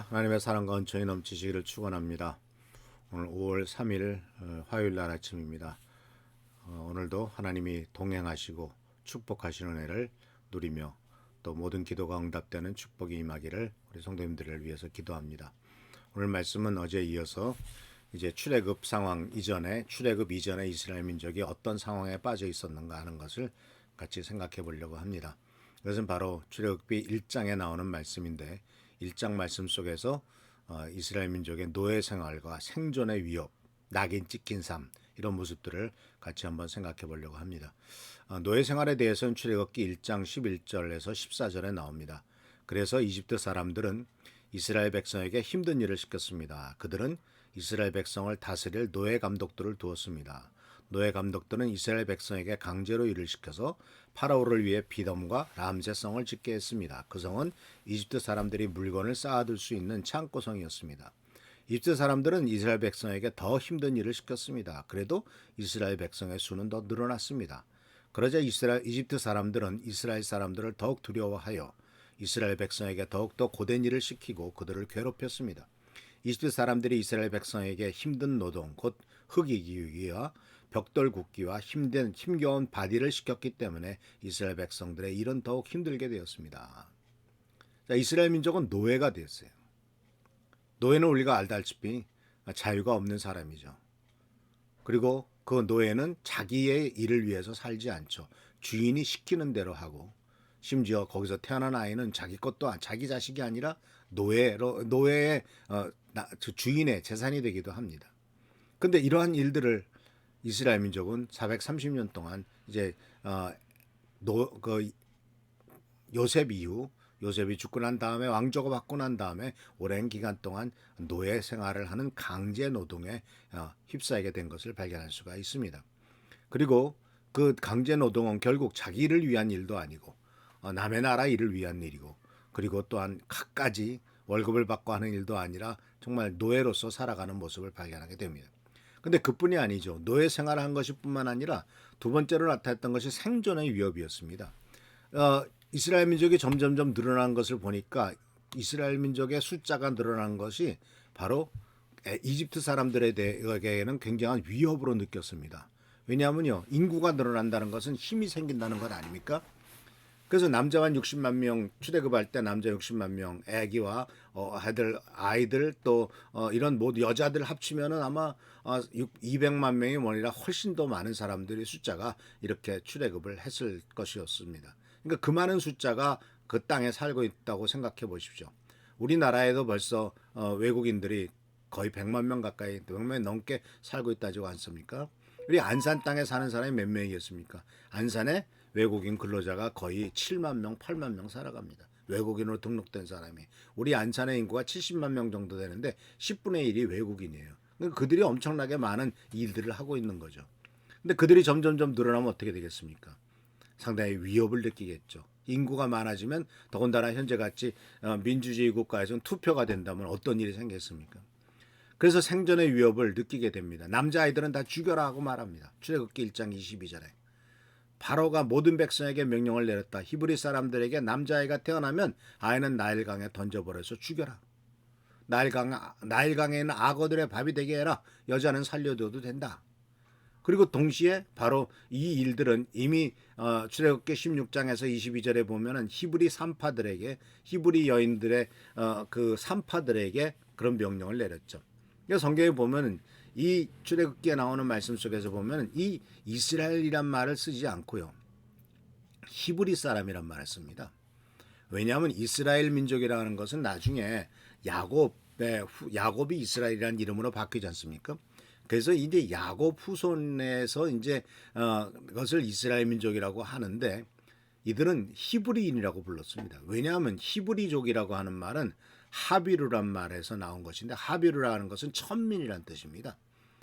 하나님의 사랑과 은총이 넘치시기를 축원합니다. 오늘 5월 3일 화요일 날 아침입니다. 오늘도 하나님이 동행하시고 축복하시는 은혜를 누리며 또 모든 기도가 응답되는 축복이 임하기를 우리 성도님들을 위해서 기도합니다. 오늘 말씀은 어제 이어서 이제 출애굽 이전에 이스라엘 민족이 어떤 상황에 빠져 있었는가 하는 것을 같이 생각해 보려고 합니다. 이것은 바로 출애굽기 1장에 나오는 말씀인데 1장 말씀 속에서 이스라엘 민족의 노예 생활과 생존의 위협, 낙인 찍힌 삶 이런 모습들을 같이 한번 생각해 보려고 합니다. 노예 생활에 대해서는 출애굽기 1장 11절에서 14절에 나옵니다. 그래서 이집트 사람들은 이스라엘 백성에게 힘든 일을 시켰습니다. 그들은 이스라엘 백성을 다스릴 노예 감독들을 두었습니다. 노예 감독들은 이스라엘 백성에게 강제로 일을 시켜서 파라오를 위해 비덤과 람세성을 짓게 했습니다. 그 성은 이집트 사람들이 물건을 쌓아둘 수 있는 창고성이었습니다. 이집트 사람들은 이스라엘 백성에게 더 힘든 일을 시켰습니다. 그래도 이스라엘 백성의 수는 더 늘어났습니다. 그러자 이집트 사람들은 이스라엘 사람들을 더욱 두려워하여 이스라엘 백성에게 더욱더 고된 일을 시키고 그들을 괴롭혔습니다. 이집트 사람들이 이스라엘 백성에게 힘든 노동, 곧 흙이 기우기와 벽돌 굽기와 힘겨운 바디를 시켰기 때문에 이스라엘 백성들의 일은 더욱 힘들게 되었습니다. 자, 이스라엘 민족은 노예가 되었어요. 노예는 우리가 알다시피 자유가 없는 사람이죠. 그리고 그 노예는 자기의 일을 위해서 살지 않죠. 주인이 시키는 대로 하고 심지어 거기서 태어난 아이는 자기 것도 자기 자식이 아니라 노예의 주인의 재산이 되기도 합니다. 근데 이러한 일들을 이스라엘 민족은 430년 동안 이제 요셉 이후 요셉이 죽고 난 다음에 왕조가 받고 난 다음에 오랜 기간 동안 노예 생활을 하는 강제 노동에 휩싸이게 된 것을 발견할 수가 있습니다. 그리고 그 강제 노동은 결국 자기를 위한 일도 아니고 남의 나라 일을 위한 일이고 그리고 또한 갖가지 월급을 받고 하는 일도 아니라 정말 노예로서 살아가는 모습을 발견하게 됩니다. 근데 그뿐이 아니죠. 노예 생활을 한 것이 뿐만 아니라 두 번째로 나타났던 것이 생존의 위협이었습니다. 이스라엘 민족이 점점점 늘어난 것을 보니까 이스라엘 민족의 숫자가 늘어난 것이 바로 이집트 사람들에게는 굉장한 위협으로 느꼈습니다. 왜냐하면요, 인구가 늘어난다는 것은 힘이 생긴다는 것 아닙니까? 그래서 남자만 60만 명 출애굽할 때 남자 60만 명 아기와 아이들 또 이런 모두 여자들 합치면은 아마 200만 명이 뭐니라 훨씬 더 많은 사람들의 숫자가 이렇게 출애굽을 했을 것이었습니다. 그러니까 그 많은 숫자가 그 땅에 살고 있다고 생각해 보십시오. 우리나라에도 벌써 외국인들이 거의 100만 명 가까이 100만 넘게 살고 있다지 않습니까? 우리 안산 땅에 사는 사람이 몇 명이겠습니까? 안산에 외국인 근로자가 거의 7만 명, 8만 명 살아갑니다. 외국인으로 등록된 사람이. 우리 안산의 인구가 70만 명 정도 되는데 10분의 1이 외국인이에요. 그러니까 그들이 엄청나게 많은 일들을 하고 있는 거죠. 근데 그들이 점점점 늘어나면 어떻게 되겠습니까? 상당히 위협을 느끼겠죠. 인구가 많아지면 더군다나 현재같이 민주주의 국가에서는 투표가 된다면 어떤 일이 생겼습니까? 그래서 생존의 위협을 느끼게 됩니다. 남자아이들은 다 죽여라 하고 말합니다. 출애굽기 1장 22절에. 바로가 모든 백성에게 명령을 내렸다. 히브리 사람들에게 남자아이가 태어나면 아이는 나일강에 던져버려서 죽여라. 나일강에 있는 악어들의 밥이 되게 해라. 여자는 살려둬도 된다. 그리고 동시에 바로 이 일들은 이미 출애굽기 16장에서 22절에 보면은 히브리 여인들의 그 산파들에게 그런 명령을 내렸죠. 그러니까 성경에 보면은 이 출애굽기에 나오는 말씀 속에서 보면 이 이스라엘이란 말을 쓰지 않고요. 히브리 사람이란 말을 씁니다. 왜냐하면 이스라엘 민족이라는 것은 나중에 야곱이 이스라엘이라는 이름으로 바뀌지 않습니까? 그래서 이제 야곱 후손에서 이제 그것을 이스라엘 민족이라고 하는데 이들은 히브리인이라고 불렀습니다. 왜냐하면 히브리족이라고 하는 말은 하비루란 말에서 나온 것인데 하비루라는 것은 천민이란 뜻입니다.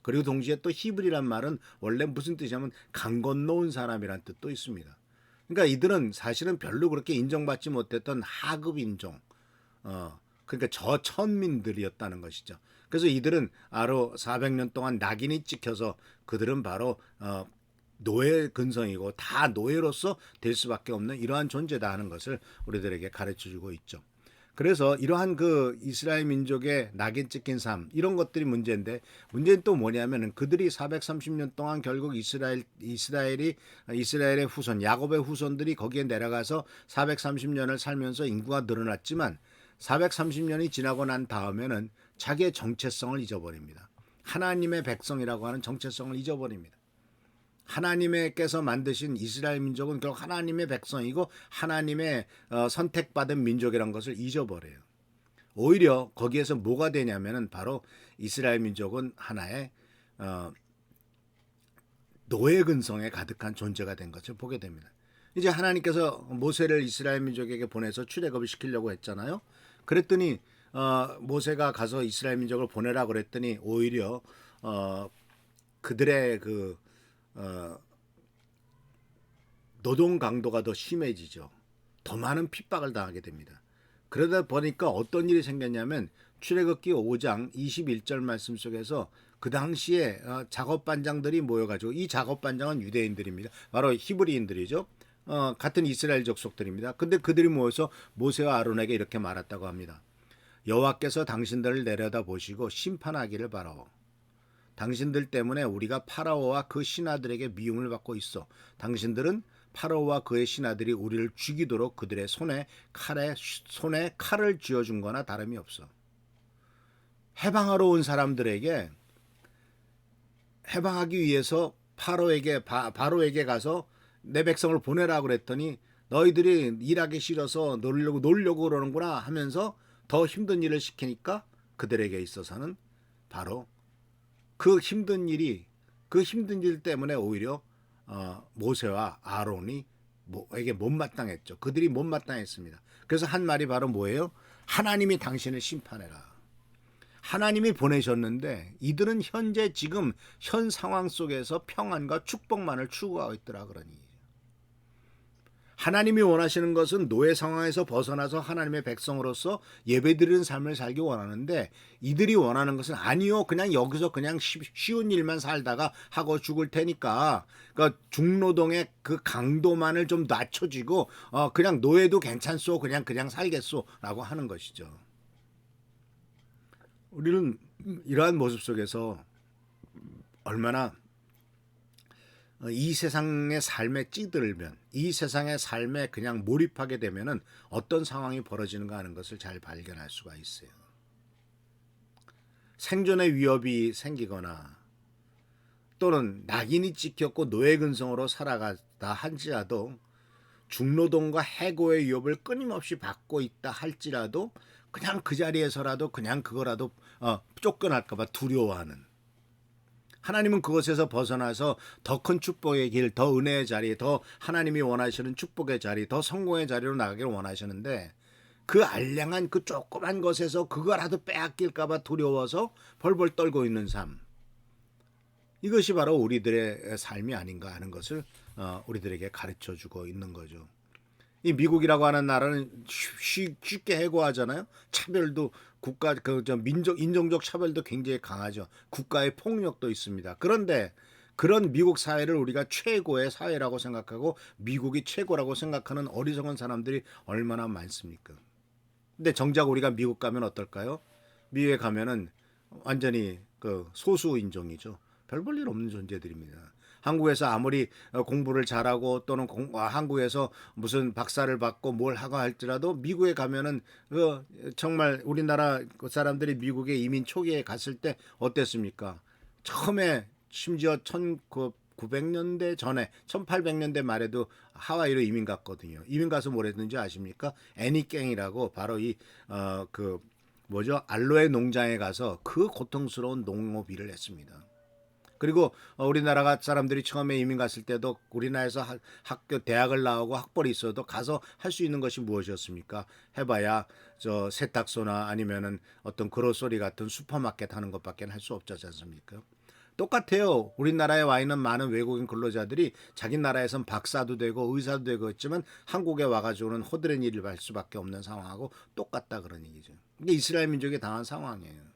그리고 동시에 또 히브리란 말은 원래 무슨 뜻이냐면 강 건너온 사람이란 뜻도 있습니다. 그러니까 이들은 사실은 별로 그렇게 인정받지 못했던 하급 인종, 그러니까 저천민들이었다는 것이죠. 그래서 이들은 바로 400년 동안 낙인이 찍혀서 그들은 바로 노예 근성이고 다 노예로서 될 수밖에 없는 이러한 존재다 하는 것을 우리들에게 가르쳐주고 있죠. 그래서 이러한 그 이스라엘 민족의 낙인 찍힌 삶 이런 것들이 문제인데 문제는 또 뭐냐면은 그들이 430년 동안 결국 이스라엘의 후손 야곱의 후손들이 거기에 내려가서 430년을 살면서 인구가 늘어났지만 430년이 지나고 난 다음에는 자기의 정체성을 잊어버립니다. 하나님의 백성이라고 하는 정체성을 잊어버립니다. 하나님께서 만드신 이스라엘 민족은 결국 하나님의 백성이고 하나님의 선택받은 민족이라는 것을 잊어버려요. 오히려 거기에서 뭐가 되냐면은 바로 이스라엘 민족은 하나의 노예 근성에 가득한 존재가 된 것을 보게 됩니다. 이제 하나님께서 모세를 이스라엘 민족에게 보내서 출애굽을 시키려고 했잖아요. 그랬더니 모세가 가서 이스라엘 민족을 보내라 그랬더니 오히려 그들의 그 노동 강도가 더 심해지죠. 더 많은 핍박을 당하게 됩니다. 그러다 보니까 어떤 일이 생겼냐면 출애굽기 5장 21절 말씀 속에서 그 당시에 작업반장들이 모여가지고 이 작업반장은 유대인들입니다. 바로 히브리인들이죠. 같은 이스라엘 족속들입니다. 근데 그들이 모여서 모세와 아론에게 이렇게 말했다고 합니다. 여호와께서 당신들을 내려다 보시고 심판하기를 바라오. 당신들 때문에 우리가 파라오와 그 신하들에게 미움을 받고 있어. 당신들은 파라오와 그의 신하들이 우리를 죽이도록 그들의 손에 칼을 쥐어준 거나 다름이 없어. 해방하러 온 사람들에게 해방하기 위해서 바로에게 가서 내 백성을 보내라 그랬더니 너희들이 일하기 싫어서 놀려고 그러는구나 하면서 더 힘든 일을 시키니까 그들에게 있어서는 바로 그 힘든 일 때문에 오히려 모세와 아론에게 못마땅했죠. 그들이 못마땅했습니다. 그래서 한 말이 바로 뭐예요? 하나님이 당신을 심판해라. 하나님이 보내셨는데 이들은 현재 지금 현 상황 속에서 평안과 축복만을 추구하고 있더라 그러니. 하나님이 원하시는 것은 노예 상황에서 벗어나서 하나님의 백성으로서 예배드리는 삶을 살기 원하는데 이들이 원하는 것은 아니요. 그냥 여기서 그냥 쉬운 일만 살다가 하고 죽을 테니까 그러니까 중노동의 그 강도만을 좀 낮춰지고 그냥 노예도 괜찮소. 그냥 살겠소라고 하는 것이죠. 우리는 이러한 모습 속에서 얼마나 이 세상의 삶에 찌들면 이 세상의 삶에 그냥 몰입하게 되면은 어떤 상황이 벌어지는가 하는 것을 잘 발견할 수가 있어요. 생존의 위협이 생기거나 또는 낙인이 찍혔고 노예 근성으로 살아가다 할지라도 중노동과 해고의 위협을 끊임없이 받고 있다 할지라도 그냥 그 자리에서라도 그냥 그거라도 쫓겨날까 봐 두려워하는 하나님은 그것에서 벗어나서 더 큰 축복의 길, 더 은혜의 자리, 더 하나님이 원하시는 축복의 자리, 더 성공의 자리로 나가기를 원하시는데 그 알량한 그 조그만 것에서 그거라도 빼앗길까 봐 두려워서 벌벌 떨고 있는 삶. 이것이 바로 우리들의 삶이 아닌가 하는 것을 우리들에게 가르쳐주고 있는 거죠. 이 미국이라고 하는 나라는 쉽게 해고하잖아요. 차별도 인종적 차별도 굉장히 강하죠. 국가의 폭력도 있습니다. 그런데 그런 미국 사회를 우리가 최고의 사회라고 생각하고 미국이 최고라고 생각하는 어리석은 사람들이 얼마나 많습니까? 근데 정작 우리가 미국 가면 어떨까요? 미국에 가면은 완전히 그 소수 인종이죠. 별 볼 일 없는 존재들입니다. 한국에서 아무리 공부를 잘하고 또는 한국에서 무슨 박사를 받고 뭘 하고 할지라도 미국에 가면은 정말 우리나라 사람들이 미국에 이민 초기에 갔을 때 어땠습니까? 처음에 심지어 1900년대 전에 1800년대 말에도 하와이로 이민 갔거든요. 이민 가서 뭘 했는지 아십니까? 애니깽이라고 바로 알로에 농장에 가서 그 고통스러운 농업 일을 했습니다. 그리고 우리나라 사람들이 처음에 이민 갔을 때도 우리나라에서 대학을 나오고 학벌이 있어도 가서 할 수 있는 것이 무엇이었습니까? 해봐야 세탁소나 아니면은 어떤 그로소리 같은 슈퍼마켓 하는 것밖에 할 수 없지 않습니까? 똑같아요. 우리나라에 와 있는 많은 외국인 근로자들이 자기 나라에선 박사도 되고 의사도 되고 했지만 한국에 와가지고는 허드렛 일을 할 수밖에 없는 상황하고 똑같다 그런 얘기죠. 이게 이스라엘 민족이 당한 상황이에요.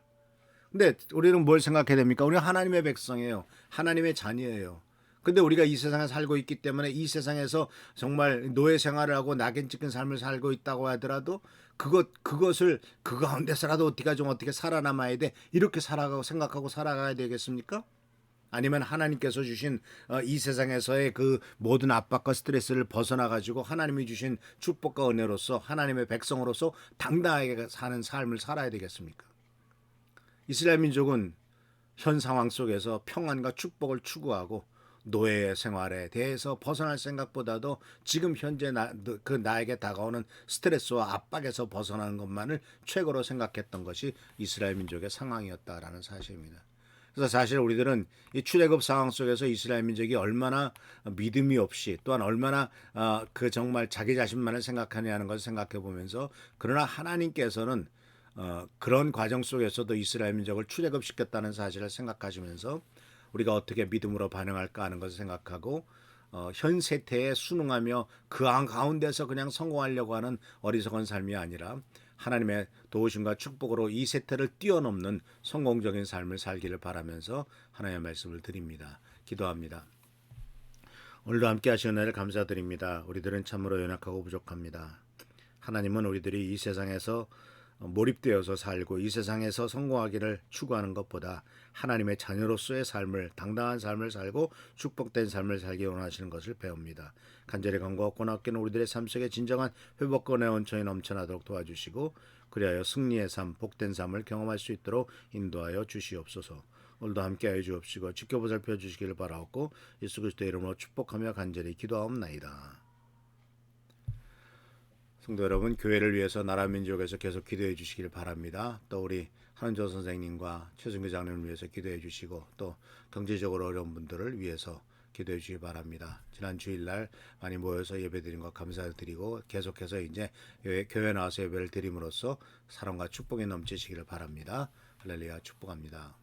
근데 우리는 뭘 생각해야 됩니까? 우리는 하나님의 백성이에요. 하나님의 자녀예요. 근데 우리가 이 세상에 살고 있기 때문에 이 세상에서 정말 노예 생활을 하고 낙인 찍힌 삶을 살고 있다고 하더라도 그것을 그 가운데서라도 어떻게 좀 어떻게 살아남아야 돼 이렇게 살아가고 생각하고 살아가야 되겠습니까? 아니면 하나님께서 주신 이 세상에서의 그 모든 압박과 스트레스를 벗어나 가지고 하나님이 주신 축복과 은혜로서 하나님의 백성으로서 당당하게 사는 삶을 살아야 되겠습니까? 이스라엘 민족은 현 상황 속에서 평안과 축복을 추구하고 노예 생활에 대해서 벗어날 생각보다도 지금 현재 나에게 다가오는 스트레스와 압박에서 벗어나는 것만을 최고로 생각했던 것이 이스라엘 민족의 상황이었다라는 사실입니다. 그래서 사실 우리들은 이 출애굽 상황 속에서 이스라엘 민족이 얼마나 믿음이 없이 또한 얼마나 그 정말 자기 자신만을 생각하냐는 것을 생각해 보면서 그러나 하나님께서는 그런 과정 속에서도 이스라엘 민족을 출애굽시켰다는 사실을 생각하시면서 우리가 어떻게 믿음으로 반응할까 하는 것을 생각하고 현 세태에 순응하며 그 가운데서 그냥 성공하려고 하는 어리석은 삶이 아니라 하나님의 도우심과 축복으로 이 세태를 뛰어넘는 성공적인 삶을 살기를 바라면서 하나님의 말씀을 드립니다. 기도합니다. 오늘도 함께 하시는 은혜를 감사드립니다. 우리들은 참으로 연약하고 부족합니다. 하나님은 우리들이 이 세상에서 몰입되어서 살고 이 세상에서 성공하기를 추구하는 것보다 하나님의 자녀로서의 삶을 당당한 삶을 살고 축복된 삶을 살기 원하시는 것을 배웁니다. 간절히 간구하고 나옵기는 우리들의 삶 속에 진정한 회복과 은혜의 온천이 넘쳐나도록 도와주시고 그리하여 승리의 삶, 복된 삶을 경험할 수 있도록 인도하여 주시옵소서. 오늘도 함께하여 주옵시고 지켜보살펴 주시기를 바라옵고 예수 그리스도의 이름으로 축복하며 간절히 기도하옵나이다. 성도 여러분, 교회를 위해서 나라 민족에서 계속 기도해 주시길 바랍니다. 또 우리 한은조 선생님과 최승규 장로님을 위해서 기도해 주시고 또 경제적으로 어려운 분들을 위해서 기도해 주시기 바랍니다. 지난 주일날 많이 모여서 예배드린 것 감사드리고 계속해서 이제 교회 나와서 예배를 드림으로써 사랑과 축복이 넘치시기를 바랍니다. 할렐루야, 축복합니다.